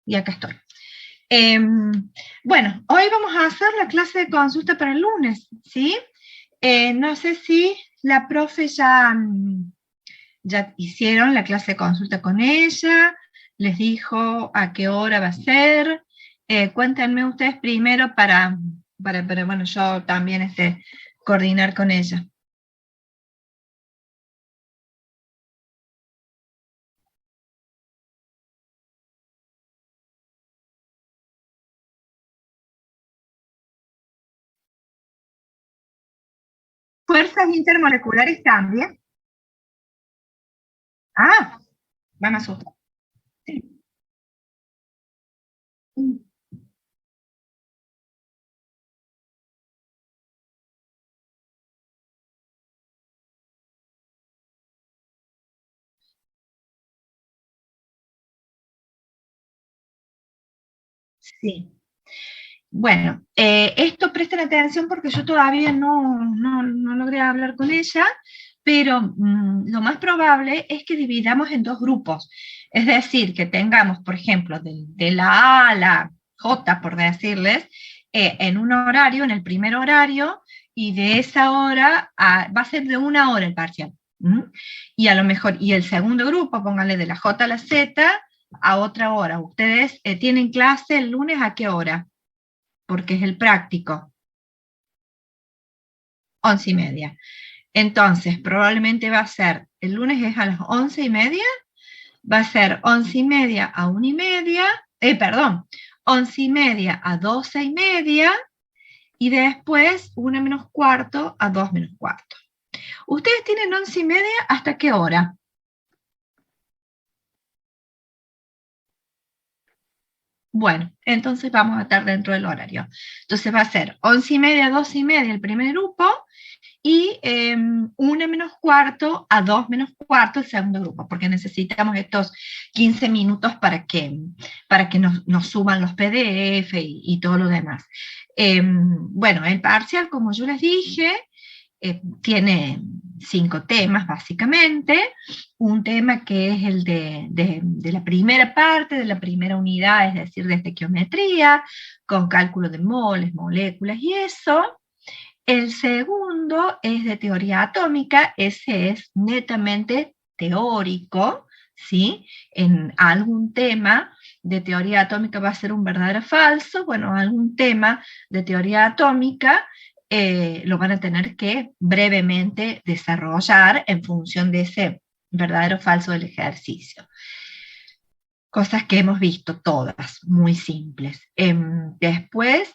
y acá estoy. Bueno, hoy vamos a hacer la clase de consulta para el lunes, ¿sí? No sé si la profe ya hicieron la clase de consulta con ella, les dijo a qué hora va a ser. Cuéntenme ustedes primero para bueno, yo también coordinar con ella. Fuerzas intermoleculares también. Ah, van a asustar. Sí. Sí. Bueno, esto presten atención porque yo todavía no logré hablar con ella, pero lo más probable es que dividamos en dos grupos. Es decir, que tengamos, por ejemplo, de la A a la J, por decirles, en un horario, en el primer horario, y de esa hora va a ser de una hora el parcial. Y a lo mejor, y el segundo grupo, pónganle de la J a la Z, a otra hora. ¿Ustedes tienen clase el lunes a qué hora? Porque es el práctico, 11:30. Entonces, probablemente va a ser, el lunes es a las 11:30, va a ser 11:30 a 1:30, perdón, 11:30 a 12:30, y después 1 menos cuarto a 2 menos cuarto. ¿Ustedes tienen 11:30 hasta qué hora? Bueno, entonces vamos a estar dentro del horario. Entonces va a ser 11:30 a 12:30 el primer grupo, y 1 menos cuarto a 2 menos cuarto el segundo grupo, porque necesitamos estos 15 minutos para que nos suban los PDF y todo lo demás. Bueno, el parcial, como yo les dije, tiene 5 temas básicamente. Un tema que es el de la primera parte, de la primera unidad, es decir, de estequiometría, con cálculo de moles, moléculas y eso. El segundo es de teoría atómica, ese es netamente teórico, ¿sí? En algún tema de teoría atómica va a ser un verdadero o falso, bueno, algún tema de teoría atómica lo van a tener que brevemente desarrollar en función de ese verdadero o falso del ejercicio. Cosas que hemos visto todas, muy simples. Después,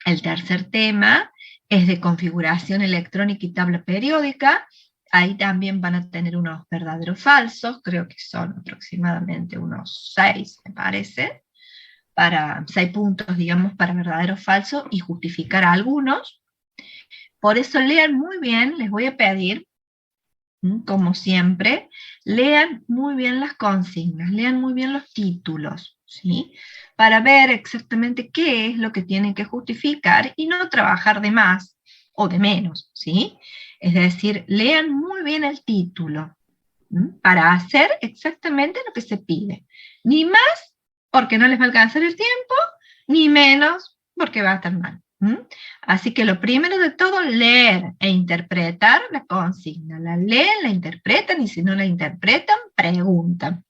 el tercer tema es de configuración electrónica y tabla periódica. Ahí también van a tener unos verdaderos falsos, creo que son aproximadamente unos 6, me parece, para 6 puntos, digamos, para verdadero o falso y justificar algunos. Por eso lean muy bien, les voy a pedir, como siempre, lean muy bien las consignas, lean muy bien los títulos, ¿sí? Para ver exactamente qué es lo que tienen que justificar y no trabajar de más o de menos, ¿sí? Es decir, lean muy bien el título, para hacer exactamente lo que se pide. Ni más porque no les va a alcanzar el tiempo, ni menos porque va a estar mal. Así que lo primero de todo, leer e interpretar la consigna. La leen, la interpretan, y si no la interpretan, preguntan.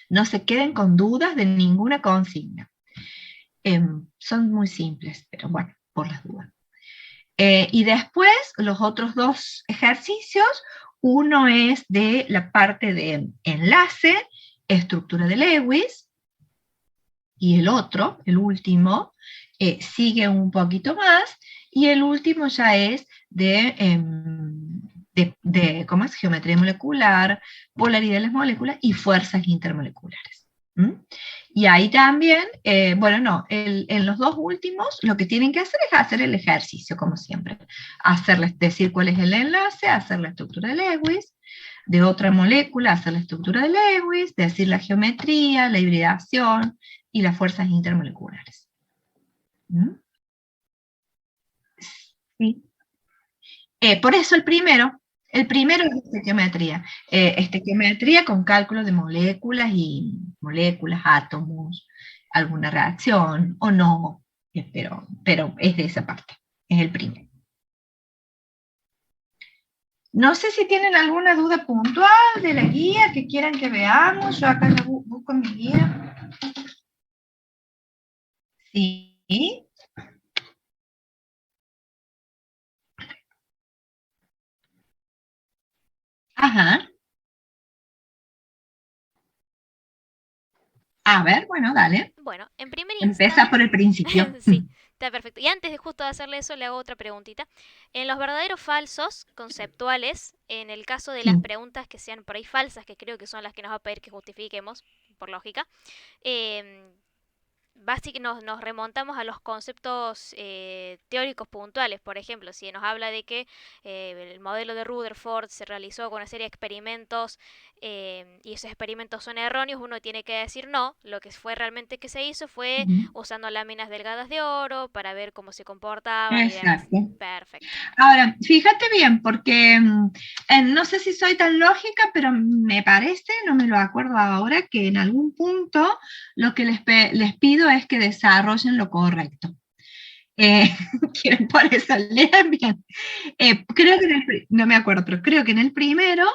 No se queden con dudas de ninguna consigna. Son muy simples, pero bueno, por las dudas. Y después, los otros dos ejercicios, uno es de la parte de enlace, estructura de Lewis, y el otro, el último, sigue un poquito más, y el último ya es ¿cómo es? Geometría molecular, polaridad de las moléculas y fuerzas intermoleculares. Y ahí también, bueno, no, en los dos últimos lo que tienen que hacer es hacer el ejercicio, como siempre. Decir cuál es el enlace, hacer la estructura de Lewis, de otra molécula, hacer la estructura de Lewis, decir la geometría, la hibridación y las fuerzas intermoleculares. Sí. Por eso el primero, El primero es estequiometría. Estequiometría con cálculo de moléculas y moléculas, átomos, alguna reacción o no, pero es de esa parte, es el primero. No sé si tienen alguna duda puntual de la guía que quieran que veamos. Yo acá la busco en mi guía. Sí. Ajá. A ver, bueno, dale. Bueno, en primera Empieza por instancia, el principio. sí, está perfecto. Y antes de justo hacerle eso, le hago otra preguntita. En los verdaderos falsos conceptuales, en el caso de las Sí. preguntas que sean por ahí falsas, que creo que son las que nos va a pedir que justifiquemos, por lógica, eh, básicamente nos remontamos a los conceptos teóricos puntuales. Por ejemplo, si nos habla de que el modelo de Rutherford se realizó con una serie de experimentos y esos experimentos son erróneos, uno tiene que decir no. Lo que fue realmente que se hizo fue Ujú. usando láminas delgadas de oro para ver cómo se comportaban y demás. Exacto. Perfecto. Ahora, fíjate bien, porque no sé si soy tan lógica, pero me parece, no me lo acuerdo ahora, que en algún punto lo que les pido es que desarrollen lo correcto. Eh, quieren por eso lean bien. Creo que no me acuerdo, pero creo que en el primero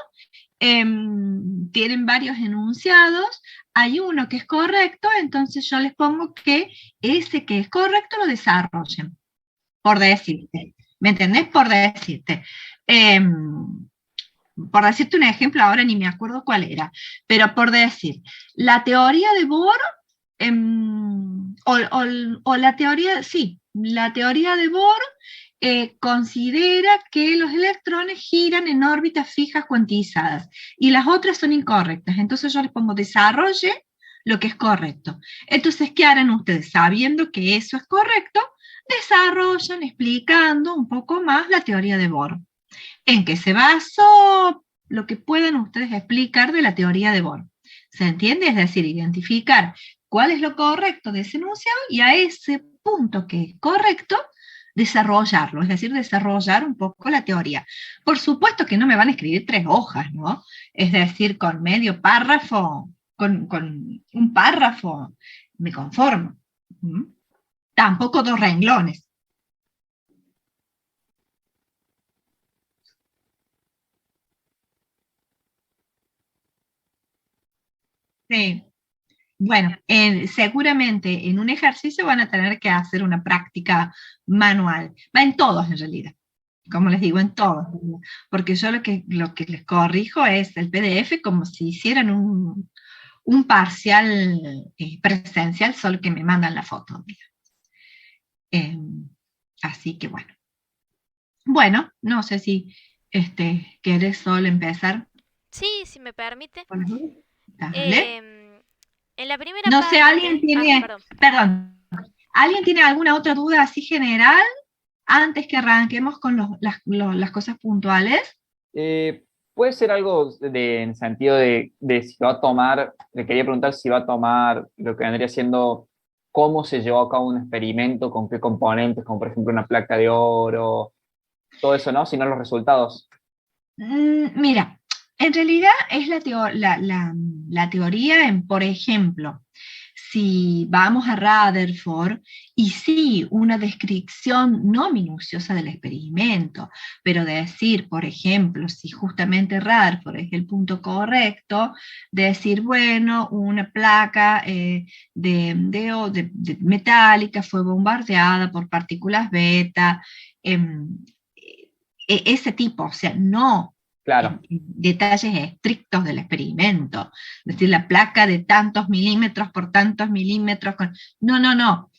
tienen varios enunciados, hay uno que es correcto, entonces yo les pongo que ese que es correcto lo desarrollen, por decirte. ¿Me entendés? Por decirte un ejemplo, ahora ni me acuerdo cuál era, pero por decir, la teoría de Bohr, o la teoría, sí, la teoría de Bohr considera que los electrones giran en órbitas fijas cuantizadas y las otras son incorrectas. Entonces yo les pongo desarrolle lo que es correcto. Entonces, ¿qué harán ustedes? Sabiendo que eso es correcto, desarrollan explicando un poco más la teoría de Bohr. ¿En qué se basó? Lo que puedan ustedes explicar de la teoría de Bohr. ¿Se entiende? Es decir, identificar cuál es lo correcto de ese enunciado y a ese punto que es correcto, desarrollarlo, es decir, desarrollar un poco la teoría. Por supuesto que no me van a escribir 3 hojas, ¿no? Es decir, con medio párrafo, con un párrafo, me conformo. ¿Mm? Tampoco 2 renglones. Sí. Bueno, seguramente en un ejercicio van a tener que hacer una práctica manual. Va en todos en realidad, como les digo, en todos. Porque yo lo que les corrijo es el PDF como si hicieran un parcial presencial, solo que me mandan la foto. Eh, Así que bueno. Bueno, no sé si quieres solo empezar Sí, si me permite. con las dudas. Dale. Em, en la primera No sé, alguien parte... Ah, tiene, perdón. perdón, ¿alguien tiene alguna otra duda así general antes que arranquemos con las cosas puntuales? Eh, Puede ser algo en sentido de si va a tomar, le quería preguntar si va a tomar lo que vendría siendo cómo se llevó a cabo un experimento, con qué componentes, como por ejemplo una placa de oro, todo eso, ¿no? Sino los resultados. Mira, en realidad es la teoría en, por ejemplo, si vamos a Rutherford, y sí, una descripción no minuciosa del experimento, pero de decir, por ejemplo, si justamente Rutherford es el punto correcto, de decir, bueno, una placa de metálica fue bombardeada por partículas beta, em, ese tipo, o sea, no Claro, en detalles estrictos del experimento, es decir, la placa de tantos milímetros por tantos milímetros, no, no, no,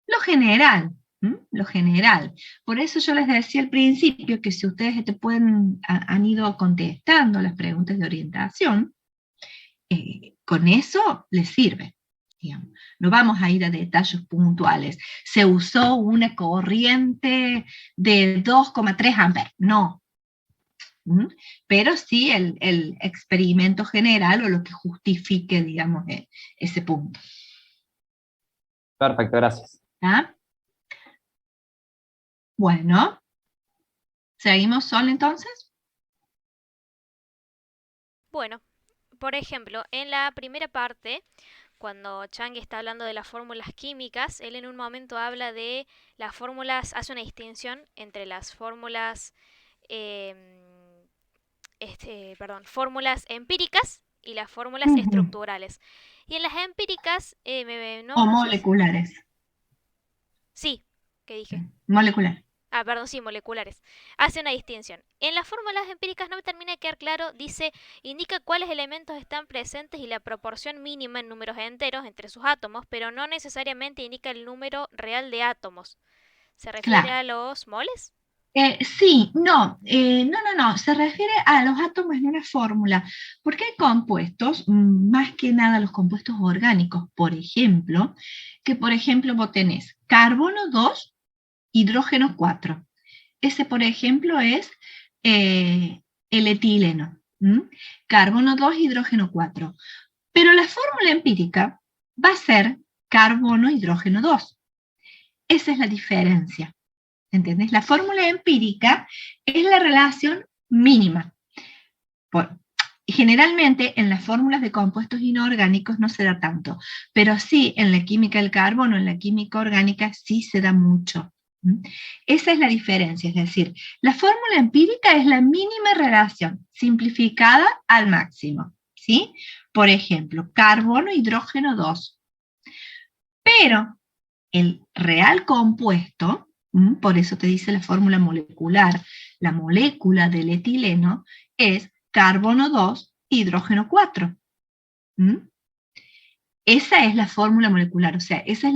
lo general, ¿m? Lo general. Por eso yo les decía al principio que si ustedes han ido contestando las preguntas de orientación, con eso les sirve. Digamos. No vamos a ir a detalles puntuales. Se usó una corriente de 2,3 amperes. No, ¿m? Pero sí el experimento general o lo que justifique, digamos, ese punto. perfecto, gracias. ¿Tá? Bueno, ¿seguimos solo entonces? Bueno, por ejemplo, en la primera parte, cuando Chang está hablando de las fórmulas químicas, él en un momento habla de las fórmulas, hace una distinción entre las fórmulas, em, fórmulas empíricas y las fórmulas Ujú. estructurales. Y en las empíricas, O no sé moleculares. sí, ¿qué dije? Molecular. Ah, perdón, sí, moleculares. Hace una distinción. En las fórmulas empíricas no me termina de quedar claro, dice, indica cuáles elementos están presentes y la proporción mínima en números enteros entre sus átomos, pero no necesariamente indica el número real de átomos. ¿Se refiere Claro. a los moles? Sí, no, no, se refiere a los átomos en una fórmula, porque hay compuestos, más que nada los compuestos orgánicos, por ejemplo, que por ejemplo vos tenés carbono 2, hidrógeno 4. Ese, por ejemplo, es el etileno. Carbono 2, hidrógeno 4. Pero la fórmula empírica va a ser carbono, hidrógeno 2. Esa es la diferencia. ¿Entendés? La fórmula empírica es la relación mínima. Por, generalmente en las fórmulas de compuestos inorgánicos no se da tanto, pero sí en la química del carbono, en la química orgánica sí se da mucho. Esa es la diferencia, es decir, la fórmula empírica es la mínima relación simplificada al máximo, ¿sí? Por ejemplo, carbono, hidrógeno 2. Pero el real compuesto, por eso te dice la fórmula molecular, la molécula del etileno es carbono 2, hidrógeno 4. Esa es la fórmula molecular, o sea, esa es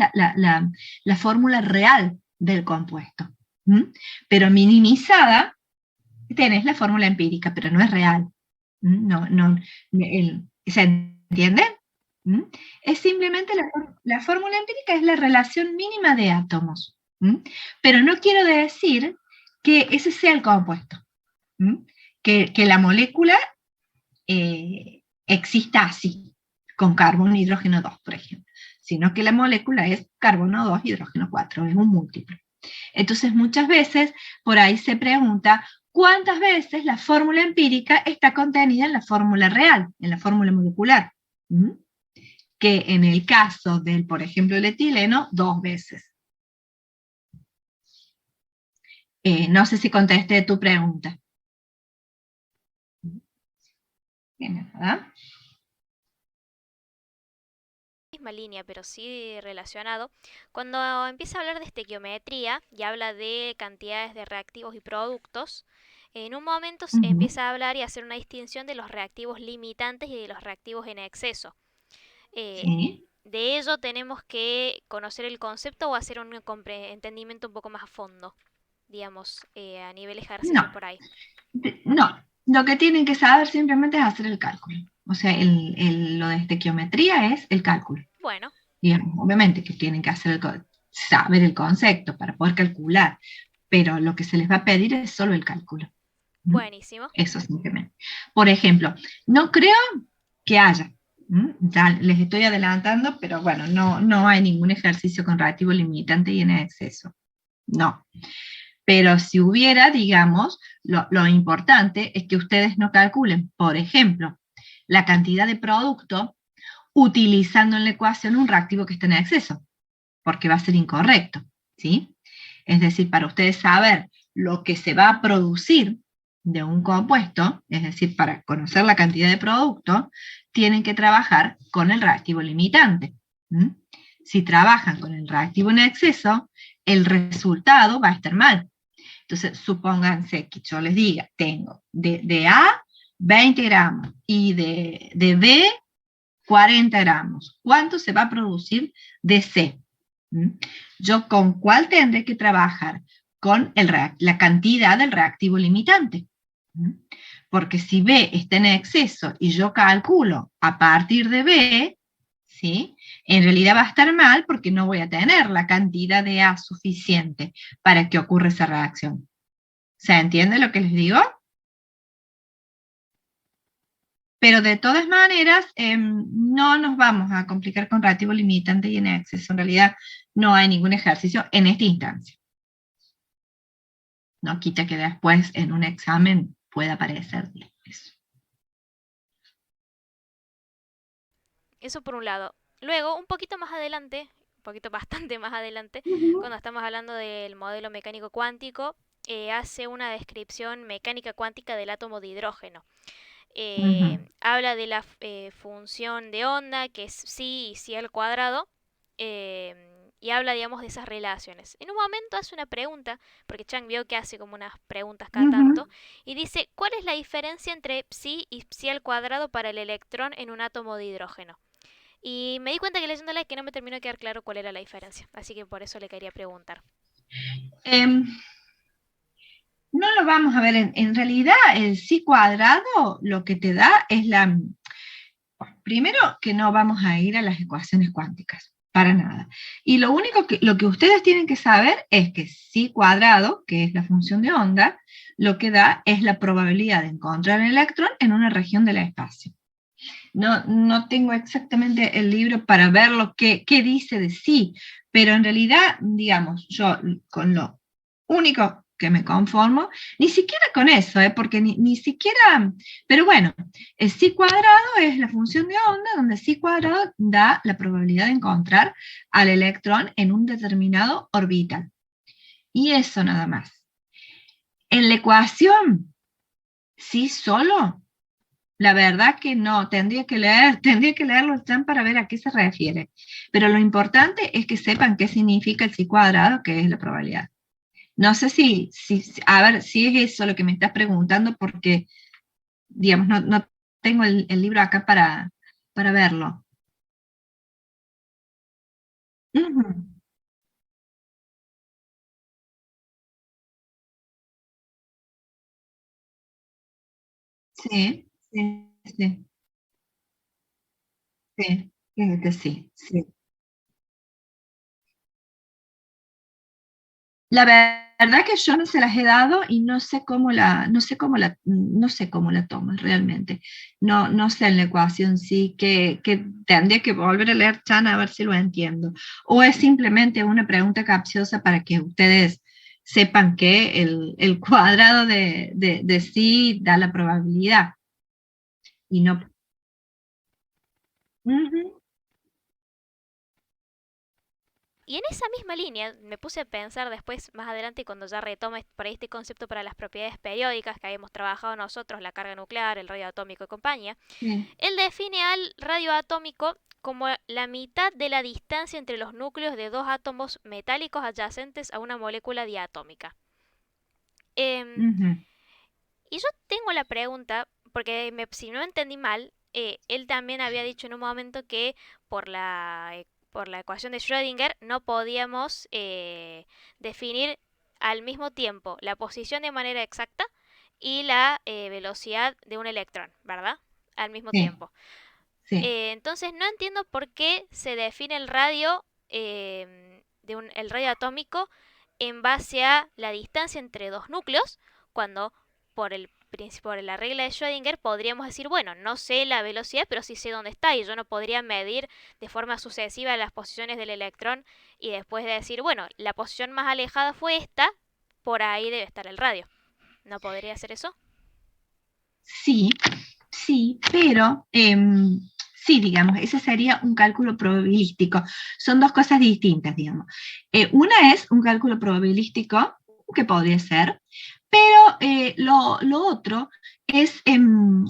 la fórmula real del compuesto. Pero minimizada, tenés la fórmula empírica, pero no es real. No, no, ¿se entiende? Es simplemente la fórmula empírica es la relación mínima de átomos. Pero no quiero decir que ese sea el compuesto. Que la molécula exista así, con carbono y hidrógeno 2, por ejemplo, sino que la molécula es carbono 2, hidrógeno 4, es un múltiplo. Entonces, muchas veces por ahí se pregunta cuántas veces la fórmula empírica está contenida en la fórmula real, en la fórmula molecular. Que en el caso del, por ejemplo, el etileno, 2 veces. No sé si contesté tu pregunta. Bien, ¿verdad? Misma línea, pero sí relacionado. Cuando empieza a hablar de estequiometría y habla de cantidades de reactivos y productos, en un momento empieza a hablar y a hacer una distinción de los reactivos limitantes y de los reactivos en exceso. Sí. De ello tenemos que conocer el concepto o hacer un entendimiento un poco más a fondo, digamos, a nivel ejercicio No, por ahí. no. Lo que tienen que saber simplemente es hacer el cálculo. O sea, lo de estequiometría es el cálculo. Bueno, Digamos, obviamente que tienen que saber el concepto para poder calcular, pero lo que se les va a pedir es solo el cálculo. buenísimo. Eso simplemente. Por ejemplo, no creo que haya, ya les estoy adelantando, pero bueno, no hay ningún ejercicio con reactivo limitante y en exceso. No. Pero si hubiera, digamos, lo importante es que ustedes no calculen, por ejemplo, la cantidad de producto utilizando en la ecuación un reactivo que está en exceso, porque va a ser incorrecto, ¿sí? Es decir, para ustedes saber lo que se va a producir de un compuesto, es decir, para conocer la cantidad de producto, tienen que trabajar con el reactivo limitante. Si trabajan con el reactivo en exceso, el resultado va a estar mal. Entonces, supónganse que yo les diga, tengo de A 20 gramos y de B 40 gramos. ¿Cuánto se va a producir de C? Yo con cuál tendré que trabajar con la cantidad del reactivo limitante. Porque si B está en exceso y yo calculo a partir de B, ¿sí? En realidad va a estar mal porque no voy a tener la cantidad de A suficiente para que ocurra esa reacción. ¿Se entiende lo que les digo? Pero de todas maneras, no nos vamos a complicar con reactivo limitante y en exceso. En realidad no hay ningún ejercicio en esta instancia. No quita que después en un examen pueda aparecer eso. Eso por un lado. Luego, un poquito más adelante, un poquito bastante más adelante, Ujú, cuando estamos hablando del modelo mecánico cuántico, hace una descripción mecánica cuántica del átomo de hidrógeno. ujú. Habla de la función de onda, que es psi y psi al cuadrado, y habla, digamos, de esas relaciones. En un momento hace una pregunta, porque Chang vio que hace como unas preguntas cada Ujú. tanto, y dice, ¿cuál es la diferencia entre psi y psi al cuadrado para el electrón en un átomo de hidrógeno? Y me di cuenta que leyéndola que no me terminó de quedar claro cuál era la diferencia, así que por eso le quería preguntar. Em, no lo vamos a ver, en realidad el psi cuadrado lo que te da es primero que no vamos a ir a las ecuaciones cuánticas, para nada. Y lo que ustedes tienen que saber es que psi cuadrado, que es la función de onda, lo que da es la probabilidad de encontrar el electrón en una región del espacio. No tengo exactamente el libro para ver qué dice de sí, pero en realidad, digamos, yo con lo único que me conformo, ni siquiera con eso, porque ni siquiera, pero bueno, el psi cuadrado es la función de onda, donde psi cuadrado da la probabilidad de encontrar al electrón en un determinado orbital. Y eso nada más. En la ecuación, sí solo, la verdad que no, tendría que leerlo Chan para ver a qué se refiere. Pero lo importante es que sepan qué significa el psi cuadrado, que es la probabilidad. No sé a ver, si es eso lo que me estás preguntando, porque, digamos, no tengo el libro acá para verlo. Ujú. Sí, sí, sí, sí, sí, sí. La verdad que yo no se las he dado y no sé cómo la toman realmente. No sé en la ecuación sí que tendría que volver a leer Chan a ver si lo entiendo. O es simplemente una pregunta capciosa para que ustedes sepan que el cuadrado de sí da la probabilidad y no. Ujú. Y en esa misma línea me puse a pensar después, más adelante, cuando ya retome por ahí este concepto para las propiedades periódicas que habíamos trabajado nosotros, la carga nuclear, el radio atómico y compañía. Sí, Él define al radio atómico como la mitad de la distancia entre los núcleos de dos átomos metálicos adyacentes a una molécula diatómica. Em, ujú, y yo tengo la pregunta, porque si no entendí mal, él también había dicho en un momento que por la ecuación de Schrödinger no podíamos definir al mismo tiempo la posición de manera exacta y la velocidad de un electrón, ¿verdad? Al mismo sí, tiempo. sí. Entonces no entiendo por qué se define el radio, el radio atómico en base a la distancia entre dos núcleos, cuando por la regla de Schrödinger podríamos decir, bueno, no sé la velocidad, pero sí sé dónde está, y yo no podría medir de forma sucesiva las posiciones del electrón y después de decir, bueno, la posición más alejada fue esta, por ahí debe estar el radio. ¿No podría ser eso? Sí, sí, pero sí, digamos, ese sería un cálculo probabilístico. Son dos cosas distintas, digamos. Una es un cálculo probabilístico, que podría ser, pero lo otro es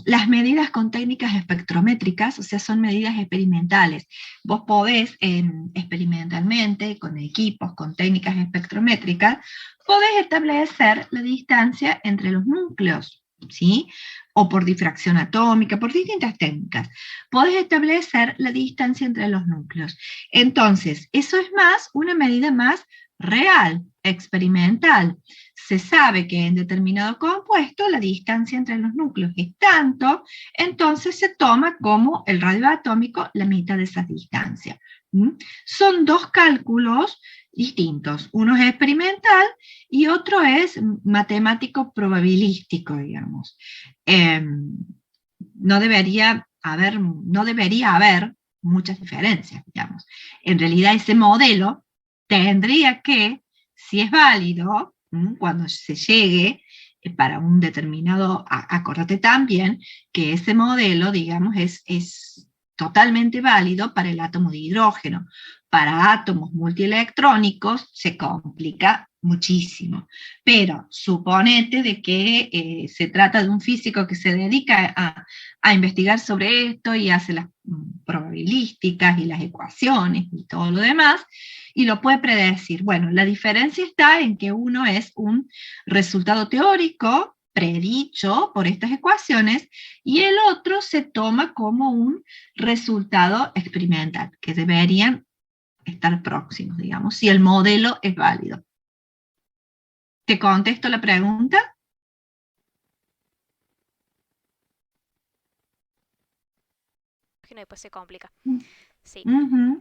las medidas con técnicas espectrométricas, o sea, son medidas experimentales. Vos podés experimentalmente, con equipos, con técnicas espectrométricas, podés establecer la distancia entre los núcleos, ¿sí? O por difracción atómica, por distintas técnicas. Podés establecer la distancia entre los núcleos. Entonces, eso es más una medida más real, experimental. Se sabe que en determinado compuesto la distancia entre los núcleos es tanto, entonces se toma como el radio atómico la mitad de esa distancia. ¿Mm? Son dos cálculos distintos. Uno es experimental y otro es matemático probabilístico, digamos. Eh, no debería haber muchas diferencias, digamos. En realidad ese modelo tendría que, si es válido, cuando se llegue para un determinado, acordate también que ese modelo, digamos, es totalmente válido para el átomo de hidrógeno. Para átomos multielectrónicos se complica muchísimo. Pero suponete de que se trata de un físico que se dedica a investigar sobre esto y hace las probabilísticas y las ecuaciones y todo lo demás, y lo puede predecir. Bueno, la diferencia está en que uno es un resultado teórico predicho por estas ecuaciones, y el otro se toma como un resultado experimental, que deberían estar próximos, digamos, si el modelo es válido. ¿Te contesto la pregunta? Y después se complica. Sí,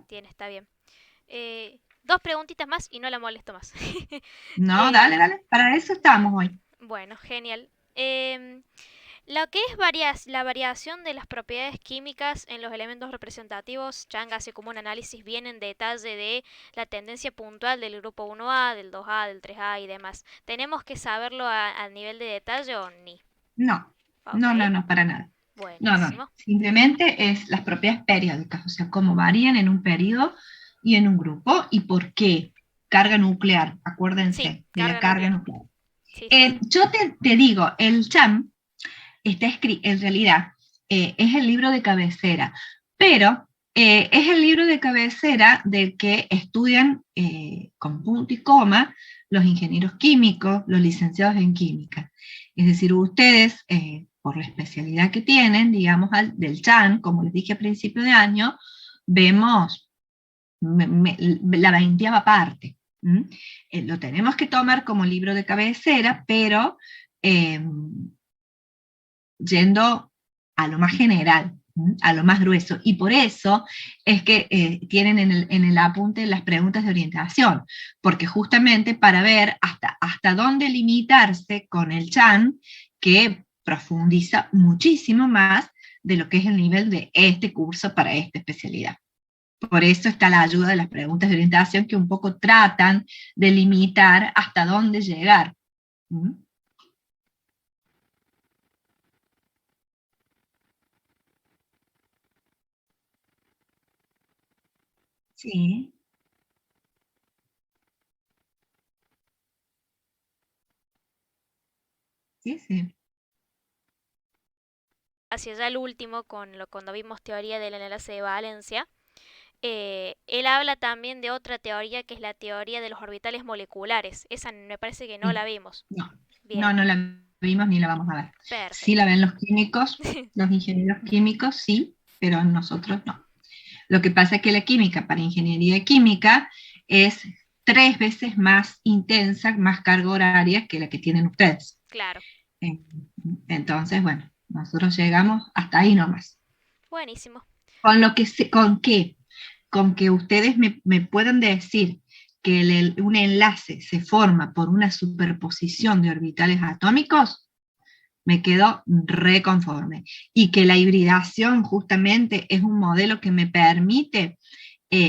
está bien. 2 preguntitas más y no la molesto más. No, dale, para eso estamos hoy. Bueno, genial. Lo que es la variación de las propiedades químicas en los elementos representativos, Chang hace como un análisis bien en detalle de la tendencia puntual del grupo 1A, del 2A, del 3A y demás. ¿Tenemos que saberlo a nivel de detalle o ni? No, Okay. no, para nada. Buenísimo. No, simplemente es las propiedades periódicas, o sea, cómo varían en un periodo y en un grupo, y por qué. Carga nuclear, acuérdense de la carga nuclear. Sí. Yo te digo, el CHAM está escrito, en realidad, es el libro de cabecera, pero es el libro de cabecera del que estudian con punto y coma los ingenieros químicos, los licenciados en química. Es decir, ustedes, por la especialidad que tienen, digamos, del CHAN, como les dije a principio de año, vemos la 20ª parte. Lo tenemos que tomar como libro de cabecera, pero yendo a lo más general, a lo más grueso. Y por eso es que tienen en el apunte las preguntas de orientación, porque justamente para ver hasta dónde limitarse con el CHAN, que profundiza muchísimo más de lo que es el nivel de este curso para esta especialidad. Por eso está la ayuda de las preguntas de orientación, que un poco tratan de limitar hasta dónde llegar. Sí. Sí. Hacia ya el último, cuando vimos teoría del enlace de valencia, él habla también de otra teoría que es la teoría de los orbitales moleculares. Esa me parece que no la vimos. No, Bien. no la vimos ni la vamos a ver. Perfecto. Sí la ven los químicos, los ingenieros químicos, sí, pero nosotros no. Lo que pasa es que la química para ingeniería química es 3 veces más intensa, más carga horaria que la que tienen ustedes. Claro. Entonces, bueno, nosotros llegamos hasta ahí nomás. Buenísimo. Con que ustedes me puedan decir que un enlace se forma por una superposición de orbitales atómicos, me quedo reconforme. Y que la hibridación justamente es un modelo que me permite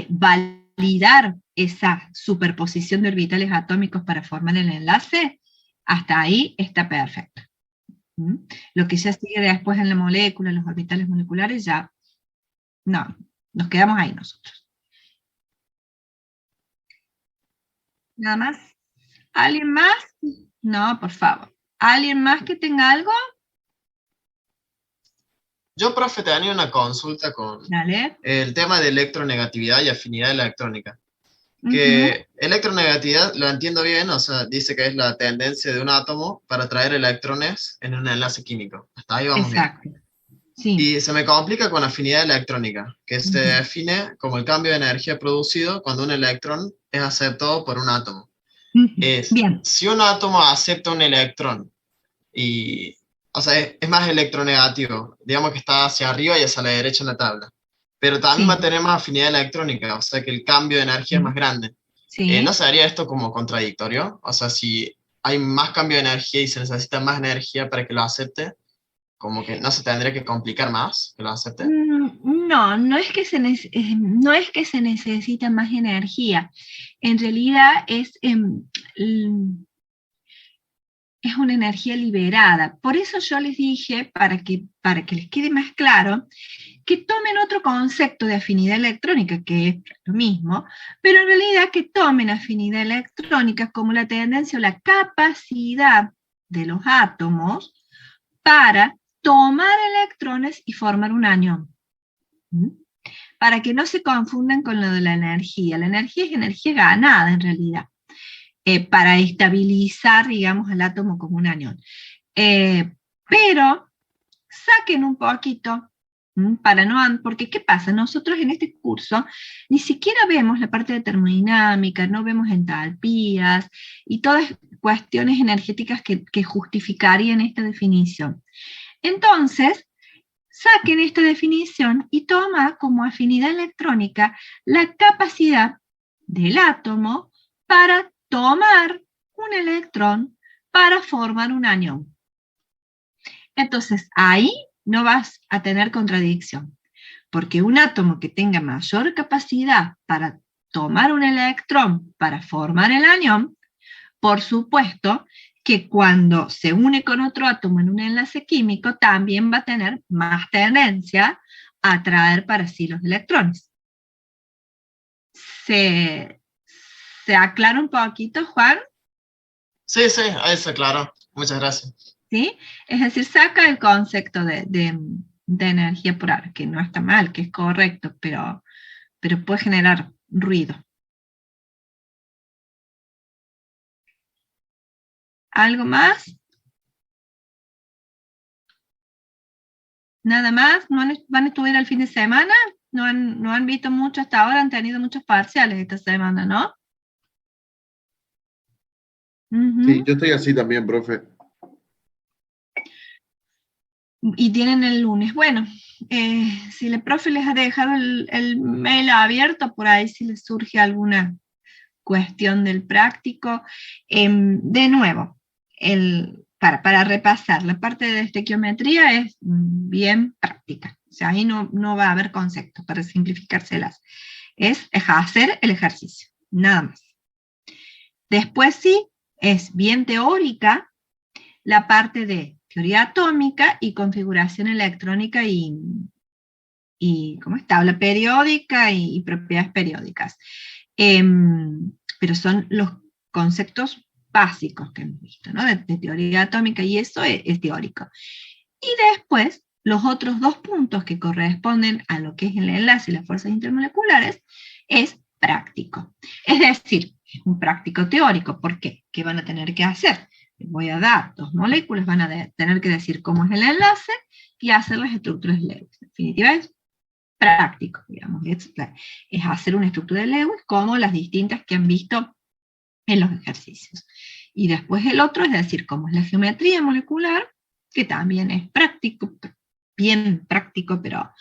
validar esa superposición de orbitales atómicos para formar el enlace, hasta ahí está perfecto. Lo que ya sigue después en la molécula, los orbitales moleculares, ya no, nos quedamos ahí nosotros. ¿Nada más? ¿Alguien más? No, por favor. ¿Alguien más que tenga algo? Yo, profe, tenía una consulta con el tema de electronegatividad y afinidad electrónica. Que electronegatividad, lo entiendo bien, o sea, dice que es la tendencia de un átomo para atraer electrones en un enlace químico. Hasta ahí vamos bien. Sí. Y se me complica con afinidad electrónica, que se define como el cambio de energía producido cuando un electrón es aceptado por un átomo. Bien. Si un átomo acepta un electrón, o sea, es más electronegativo, digamos que está hacia arriba y hacia la derecha en la tabla. Pero también va a tener más afinidad electrónica, o sea que el cambio de energía es más grande. ¿No sería esto como contradictorio? O sea, si hay más cambio de energía y se necesita más energía para que lo acepte, como que no se tendría que complicar más que lo acepte. No es que se necesita más energía. En realidad es es una energía liberada. Por eso yo les dije, para que les quede más claro, que tomen otro concepto de afinidad electrónica, que es lo mismo, pero en realidad que tomen afinidad electrónica como la tendencia o la capacidad de los átomos para tomar electrones y formar un anión. Para que no se confundan con lo de la energía. La energía es energía ganada en realidad, para estabilizar, digamos, el átomo como un anión. Pero saquen un poquito, para no, porque ¿qué pasa? Nosotros en este curso ni siquiera vemos la parte de termodinámica, no vemos entalpías y todas cuestiones energéticas que justificarían esta definición. Entonces, saquen esta definición y toma como afinidad electrónica la capacidad del átomo para tomar un electrón para formar un anión. Entonces, ahí no vas a tener contradicción, porque un átomo que tenga mayor capacidad para tomar un electrón para formar el anión, por supuesto que cuando se une con otro átomo en un enlace químico, también va a tener más tendencia a atraer para sí los electrones. ¿Se aclara un poquito, Juan? Sí, ahí se aclaró. Muchas gracias. ¿Sí? Es decir, saca el concepto de energía por ahora, que no está mal, que es correcto, pero puede generar ruido. ¿Algo más? ¿Nada más? ¿Van a estudiar el fin de semana? No han visto mucho hasta ahora, han tenido muchos parciales esta semana, ¿no? Sí, yo estoy así también, profe. Y tienen el lunes. Bueno, si el profe les ha dejado el mail abierto, por ahí si les surge alguna cuestión del práctico. De nuevo, para repasar, la parte de estequiometría es bien práctica. O sea, ahí no va a haber conceptos para simplificárselas. Es hacer el ejercicio, nada más. Después sí, es bien teórica la parte de teoría atómica y configuración electrónica y ¿cómo es? Tabla periódica y propiedades periódicas. Pero son los conceptos básicos que hemos visto, ¿no? De teoría atómica, y eso es teórico. Y después, los otros dos puntos que corresponden a lo que es el enlace y las fuerzas intermoleculares es práctico. Es decir, es un práctico teórico. ¿Por qué? ¿Qué van a tener que hacer? Les voy a dar dos moléculas, van a tener que decir cómo es el enlace y hacer las estructuras de Lewis. En definitiva, es práctico, digamos. Es hacer una estructura de Lewis como las distintas que han visto en los ejercicios. Y después el otro es decir cómo es la geometría molecular, que también es práctico, bien práctico, pero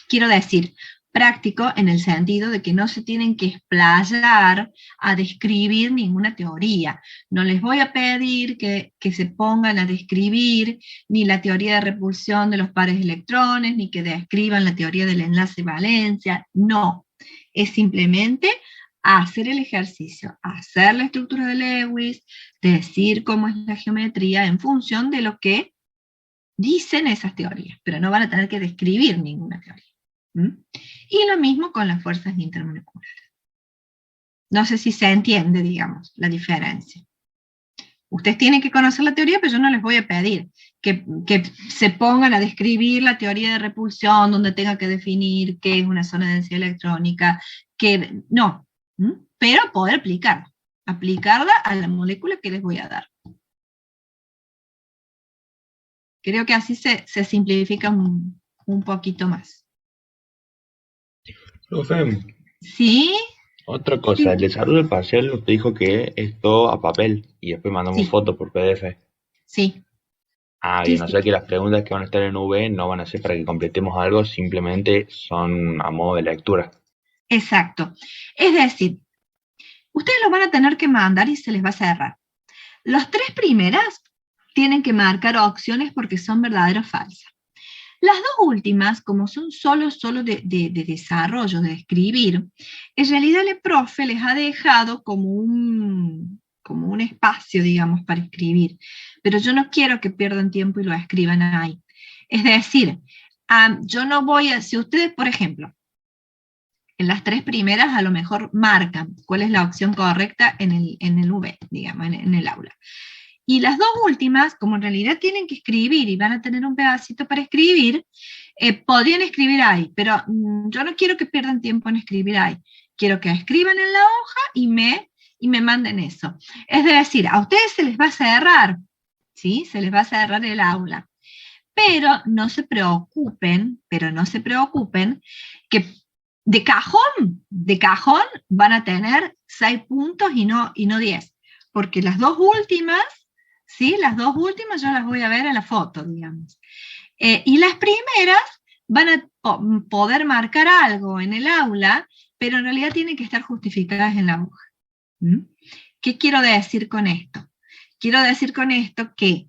quiero decir, práctico en el sentido de que no se tienen que explayar a describir ninguna teoría. No les voy a pedir que se pongan a describir ni la teoría de repulsión de los pares de electrones, ni que describan la teoría del enlace valencia, no. Es simplemente hacer el ejercicio, hacer la estructura de Lewis, decir cómo es la geometría en función de lo que dicen esas teorías, pero no van a tener que describir ninguna teoría. Y lo mismo con las fuerzas intermoleculares. No sé si se entiende, digamos, la diferencia. Ustedes tienen que conocer la teoría, pero yo no les voy a pedir que se pongan a describir la teoría de repulsión, donde tenga que definir qué es una zona de densidad electrónica, no, pero poder aplicarla a la molécula que les voy a dar. Creo que así se simplifica un poquito más. Profe, ¿Sí? otra cosa, Sí. el desarrollo del parcial usted dijo que es todo a papel y después mandamos Sí. fotos por PDF. Sí. Ah, Sí, bien, o sí. sea que las preguntas que van a estar en V no van a ser para que completemos algo, simplemente son a modo de lectura. Exacto. Es decir, ustedes lo van a tener que mandar y se les va a cerrar. Las tres primeras tienen que marcar opciones porque son verdaderas o falsas. Las dos últimas, como son solo de desarrollo, de escribir, en realidad el profe les ha dejado como como un espacio, digamos, para escribir, pero yo no quiero que pierdan tiempo y lo escriban ahí. Es decir, yo no voy a, si ustedes, por ejemplo, en las 3 primeras a lo mejor marcan cuál es la opción correcta en el V, digamos, en el aula. Y las 2 últimas, como en realidad tienen que escribir y van a tener un pedacito para escribir, podrían escribir ahí, pero yo no quiero que pierdan tiempo en escribir ahí. Quiero que escriban en la hoja y me manden eso. Es decir, a ustedes se les va a cerrar, ¿sí? Se les va a cerrar el aula. Pero no se preocupen que de cajón van a tener 6 puntos y no 10. Porque las 2 últimas, ¿sí? Las 2 últimas yo las voy a ver en la foto, digamos. Y las primeras van a poder marcar algo en el aula, pero en realidad tienen que estar justificadas en la hoja. ¿Qué quiero decir con esto? Quiero decir con esto que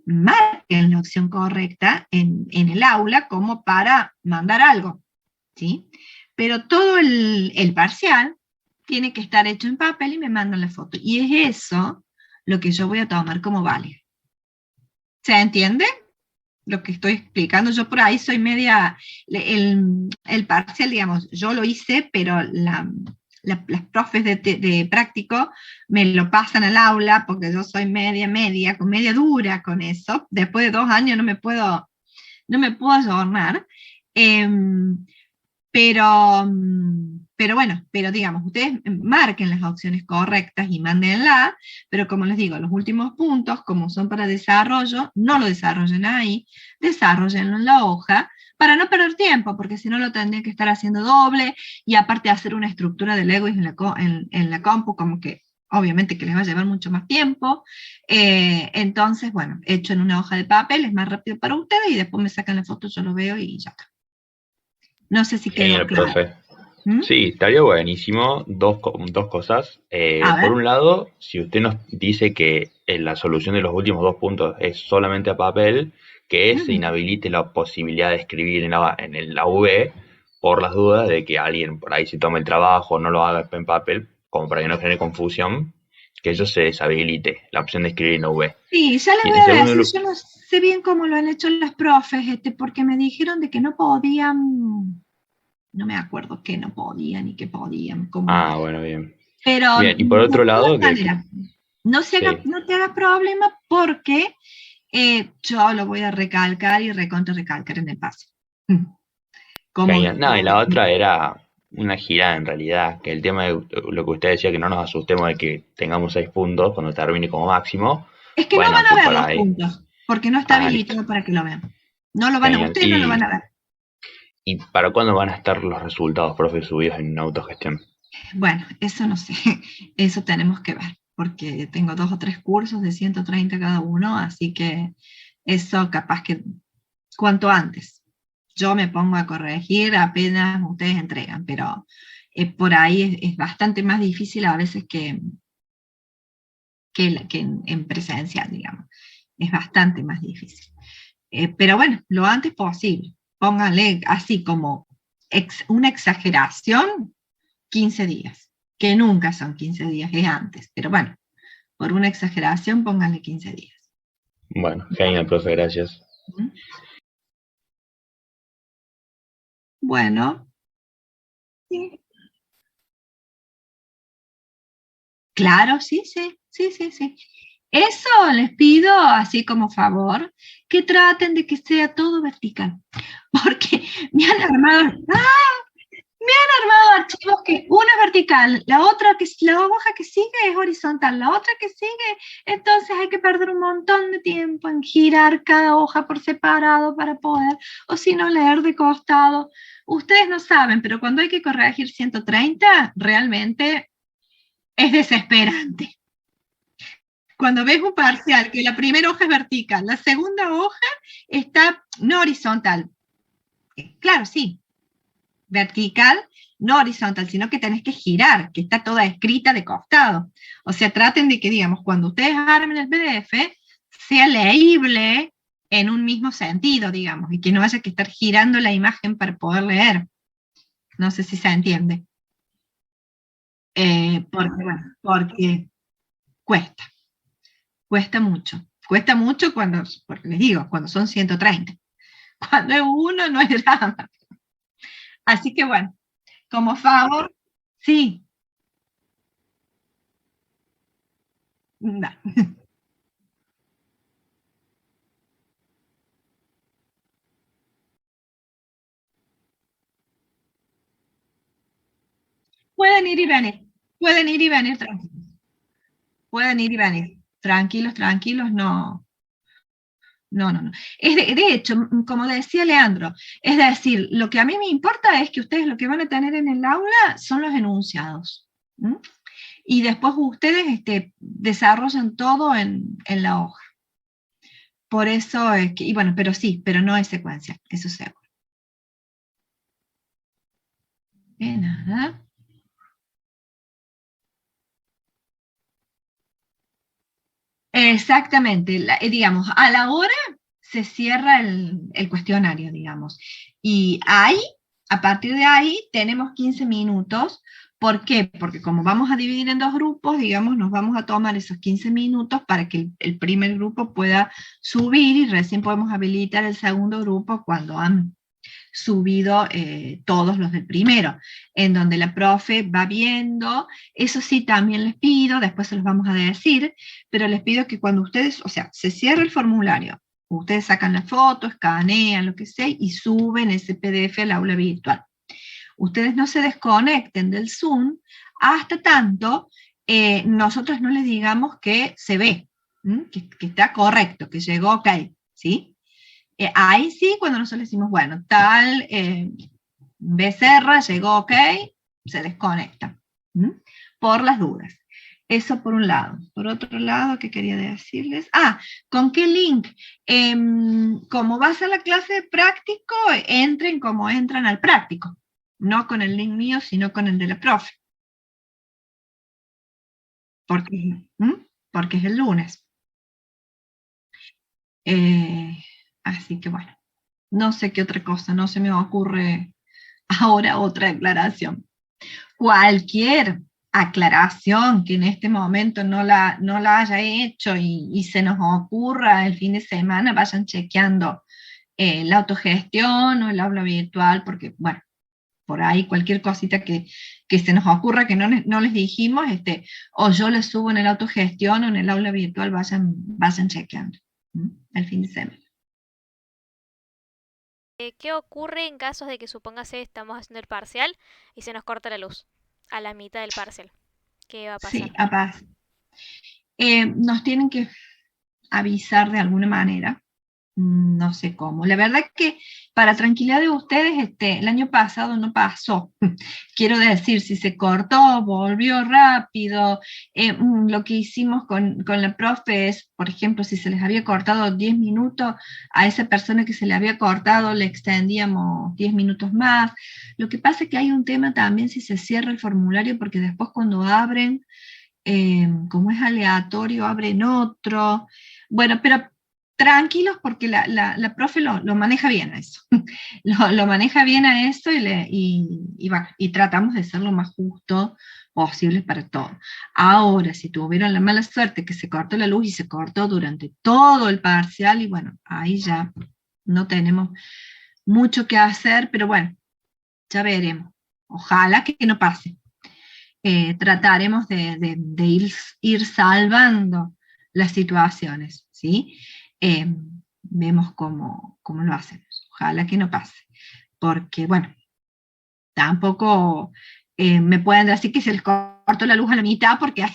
marquen la opción correcta en el aula como para mandar algo, ¿sí? Pero todo el parcial tiene que estar hecho en papel y me mandan la foto. Y es eso lo que yo voy a tomar como válido. ¿Se entiende lo que estoy explicando? Yo por ahí soy media, el parcial, digamos, yo lo hice, pero las profes de práctico me lo pasan al aula, porque yo soy media dura con eso. Después de 2 años no me puedo ayornar. Pero bueno, digamos, ustedes marquen las opciones correctas y mándenla, pero como les digo, los últimos puntos, como son para desarrollo, no lo desarrollen ahí, desarrollenlo en la hoja, para no perder tiempo, porque si no lo tendrían que estar haciendo doble, y aparte hacer una estructura de Lego en la compu, como que obviamente que les va a llevar mucho más tiempo. Entonces, bueno, hecho en una hoja de papel, es más rápido para ustedes, y después me sacan la foto, yo lo veo y ya está. No sé si quedó Genial, claro. profe. Sí, estaría buenísimo. Dos cosas. Por un lado, si usted nos dice que la solución de los últimos 2 puntos es solamente a papel, que se inhabilite la posibilidad de escribir en la V, por las dudas de que alguien por ahí se tome el trabajo, no lo haga en papel, como para que no genere confusión, que eso se deshabilite, la opción de escribir en la V. Sí, ya les voy a decir, yo no sé bien cómo lo han hecho las profes, porque me dijeron de que no podían, no me acuerdo qué no podían y qué podían. Bueno, bien. Pero bien, y por otro lado, no te hagas problema, porque yo lo voy a recalcar y recalcar en el pase. No, y la otra era una girada en realidad, que el tema de lo que usted decía, que no nos asustemos de que tengamos 6 puntos cuando termine como máximo. Es que no van a ver los puntos, porque no está habilitado para que lo vean. No lo van a ver, ustedes no lo van a ver. ¿Y para cuándo van a estar los resultados, profe, subidos en autogestión? Bueno, eso no sé, eso tenemos que ver, porque tengo 2 o 3 cursos de 130 cada uno, así que eso capaz que cuanto antes. Yo me pongo a corregir apenas ustedes entregan, pero por ahí es bastante más difícil a veces que en presencial, digamos. Es bastante más difícil. Pero bueno, lo antes posible. Pónganle así como una exageración, 15 días, que nunca son 15 días, es antes, pero bueno, por una exageración pónganle 15 días. Bueno, genial, profe, gracias. Bueno, sí. Claro, sí. Eso les pido, así como favor, que traten de que sea todo vertical, porque me han armado archivos que una es vertical, la hoja que sigue es horizontal, la otra que sigue, entonces hay que perder un montón de tiempo en girar cada hoja por separado para poder, o si no, leer de costado. Ustedes no saben, pero cuando hay que corregir 130, realmente es desesperante. Cuando ves un parcial que la primera hoja es vertical, la segunda hoja está no horizontal. Claro, sí, vertical, no horizontal, sino que tenés que girar, que está toda escrita de costado. O sea, traten de que, digamos, cuando ustedes armen el PDF, sea leíble en un mismo sentido, digamos, y que no haya que estar girando la imagen para poder leer. No sé si se entiende. Porque cuesta mucho cuando, porque les digo, cuando son 130. Cuando es uno no es drama. Así que bueno, como favor, sí. No. Pueden ir y venir, pueden ir y venir tranquilos. Pueden ir y venir. Tranquilos, tranquilos, no. No, no, no. De hecho, como decía Leandro, es decir, lo que a mí me importa es que ustedes lo que van a tener en el aula son los enunciados. ¿M? Y después ustedes desarrollan todo en la hoja. Por eso es que, y bueno, pero sí, pero no es secuencia, eso seguro. De nada. Exactamente, digamos, a la hora se cierra el cuestionario, digamos. Y ahí, a partir de ahí, tenemos 15 minutos. ¿Por qué? Porque como vamos a dividir en dos grupos, digamos, nos vamos a tomar esos 15 minutos para que el primer grupo pueda subir y recién podemos habilitar el segundo grupo cuando han subido todos los del primero, en donde la profe va viendo, eso sí también les pido, después se los vamos a decir, pero les pido que cuando ustedes, o sea, se cierra el formulario, ustedes sacan la foto, escanean, lo que sea, y suben ese PDF al aula virtual. Ustedes no se desconecten del Zoom hasta tanto nosotros no les digamos que se ve, que está correcto, que llegó ok, ¿sí? Ahí sí, cuando nosotros decimos, bueno, tal Becerra llegó ok, se desconecta, por las dudas. Eso por un lado. Por otro lado, ¿qué quería decirles? ¿Con qué link? Como va a ser la clase de práctico, entren como entran al práctico. No con el link mío, sino con el de la profe. Porque es el lunes. Así que bueno, no sé qué otra cosa, no se me ocurre ahora otra aclaración. Cualquier aclaración que en este momento no la haya hecho y se nos ocurra el fin de semana, vayan chequeando la autogestión o el aula virtual, porque bueno, por ahí cualquier cosita que se nos ocurra que no les dijimos, o yo les subo en el autogestión o en el aula virtual, vayan chequeando el fin de semana. ¿Qué ocurre en casos de que supóngase estamos haciendo el parcial y se nos corta la luz a la mitad del parcial? ¿Qué va a pasar? Sí, nos tienen que avisar de alguna manera, no sé cómo. La verdad que para tranquilidad de ustedes, el año pasado no pasó. Quiero decir, si se cortó, volvió rápido. Lo que hicimos con la profe es, por ejemplo, si se les había cortado 10 minutos, a esa persona que se le había cortado le extendíamos 10 minutos más. Lo que pasa es que hay un tema también si se cierra el formulario, porque después cuando abren, como es aleatorio, abren otro. Bueno, pero tranquilos porque la profe lo maneja bien a eso. lo maneja bien a eso y tratamos de ser lo más justo posible para todos. Ahora, si tuvieron la mala suerte que se cortó la luz y se cortó durante todo el parcial, y bueno, ahí ya no tenemos mucho que hacer, pero bueno, ya veremos. Ojalá que no pase. Trataremos de ir salvando las situaciones, ¿sí? Vemos cómo lo hacemos. Ojalá que no pase, porque, bueno, tampoco me pueden decir que se les cortó la luz a la mitad, porque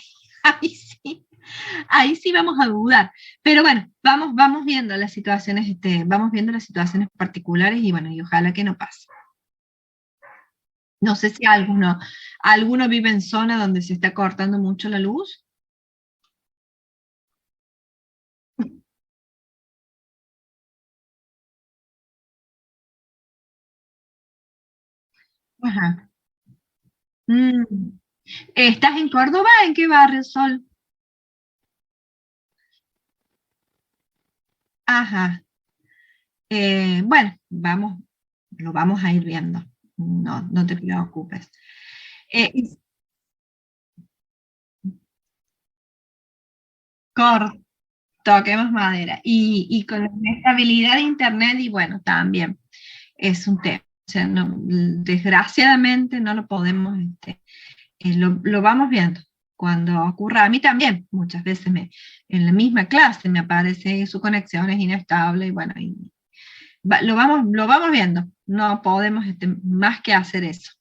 ahí sí vamos a dudar. Pero bueno, vamos viendo las situaciones, vamos viendo las situaciones particulares y bueno, y ojalá que no pase. No sé si alguno vive en zona donde se está cortando mucho la luz. Ajá. ¿Estás en Córdoba? ¿En qué barrio, Sol? Ajá. Bueno, lo vamos a ir viendo. No te preocupes. Y toquemos madera. Y con la estabilidad de internet, y bueno, también es un tema. O sea, desgraciadamente no lo podemos, lo vamos viendo. Cuando ocurra, a mí también, muchas veces en la misma clase me aparece su conexión es inestable, y bueno, lo vamos viendo. No podemos más que hacer eso.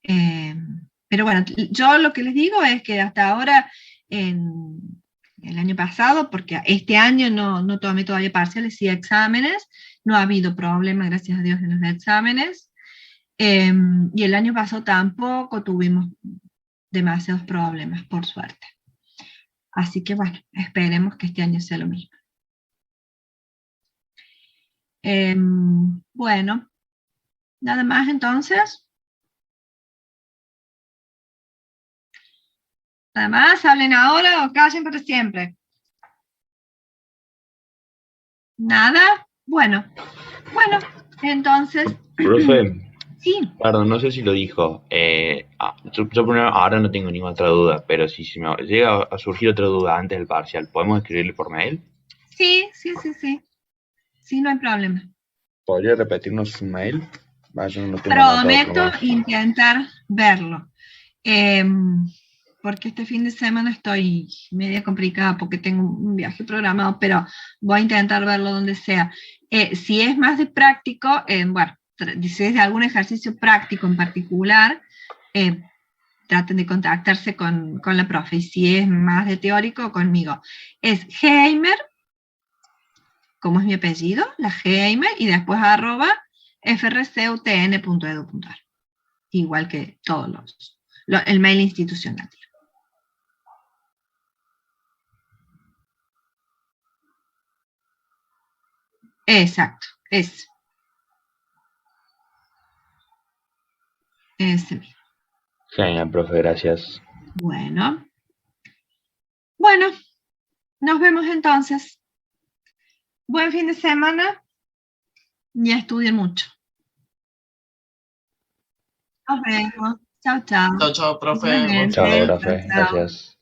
Pero bueno, yo lo que les digo es que hasta ahora, el año pasado, porque este año no tomé todavía parciales, sí exámenes, no ha habido problema, gracias a Dios, en los exámenes. Y el año pasado tampoco tuvimos demasiados problemas, por suerte. Así que bueno, esperemos que este año sea lo mismo. Bueno, nada más entonces. Nada más, hablen ahora o callen para siempre. Nada, bueno, entonces. Profe, sí. perdón, no sé si lo dijo. Yo primero, ahora no tengo ninguna otra duda, pero si se me llega a surgir otra duda antes del parcial, ¿podemos escribirle por mail? Sí. Sí, no hay problema. ¿Podría repetirnos su mail? Yo no lo tengo Prometo intentar verlo. Porque este fin de semana estoy media complicada porque tengo un viaje programado, pero voy a intentar verlo donde sea. Si es más de práctico, bueno, si es de algún ejercicio práctico en particular, traten de contactarse con la profe. Y si es más de teórico, conmigo. Es Heimer, como es mi apellido, la Heimer, y después @frcutn.edu.ar. Igual que todos el mail institucional. Exacto, ese mismo. Genial, profe, gracias. Bueno, nos vemos entonces. Buen fin de semana y estudien mucho. Nos vemos. Chao, chao. Chao, chao, profe. Chao, profe, gracias.